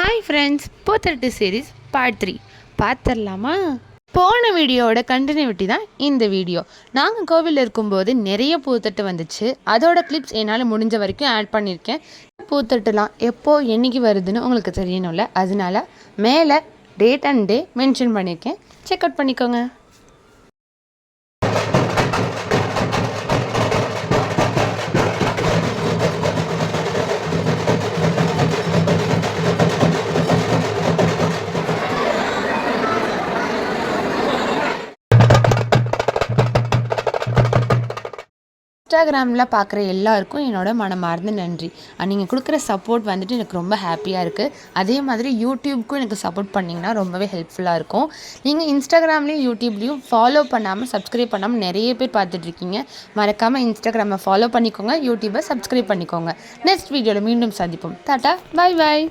Hi friends, பூத்தட்டு series part 3 பார்த்துடலாமா? போன வீடியோவோட கண்டினியூட்டி தான் இந்த வீடியோ. நாங்கள் கோவிலில் இருக்கும்போது நிறைய பூத்தட்டு வந்துச்சு. அதோட கிளிப்ஸ் என்னால் முடிஞ்ச வரைக்கும் ஆட் பண்ணியிருக்கேன். பூத்தட்டுலாம் எப்போ என்றைக்கு வருதுன்னு உங்களுக்கு தெரியணும்ல, அதனால மேலே டேட் அண்ட் டே மென்ஷன் பண்ணியிருக்கேன். செக் அவுட் பண்ணிக்கோங்க. இன்ஸ்டாகிராமில் பார்க்குற எல்லாருக்கும் என்னோட மனமார்ந்த நன்றி. நீங்கள் கொடுக்குற சப்போர்ட் வந்துட்டு எனக்கு ரொம்ப ஹாப்பியாக இருக்குது. அதே மாதிரி யூடியூப்க்கும் எனக்கு சப்போர்ட் பண்ணிங்கன்னா ரொம்பவே ஹெல்ப்ஃபுல்லாக இருக்கும். நீங்கள் இன்ஸ்டாகிராம்லேயும் யூடியூப்லேயும் ஃபாலோ பண்ணாமல் சப்ஸ்கிரைப் பண்ணாமல் நிறைய பேர் பார்த்துட்ருக்கீங்க. மறக்காமல் இன்ஸ்டாகிராமை ஃபாலோ பண்ணிக்கோங்க, யூடியூப்பை சப்ஸ்கிரைப் பண்ணிக்கோங்க. நெக்ஸ்ட் வீடியோவில் மீண்டும் சந்திப்போம். டாட்டா, பாய் பாய்.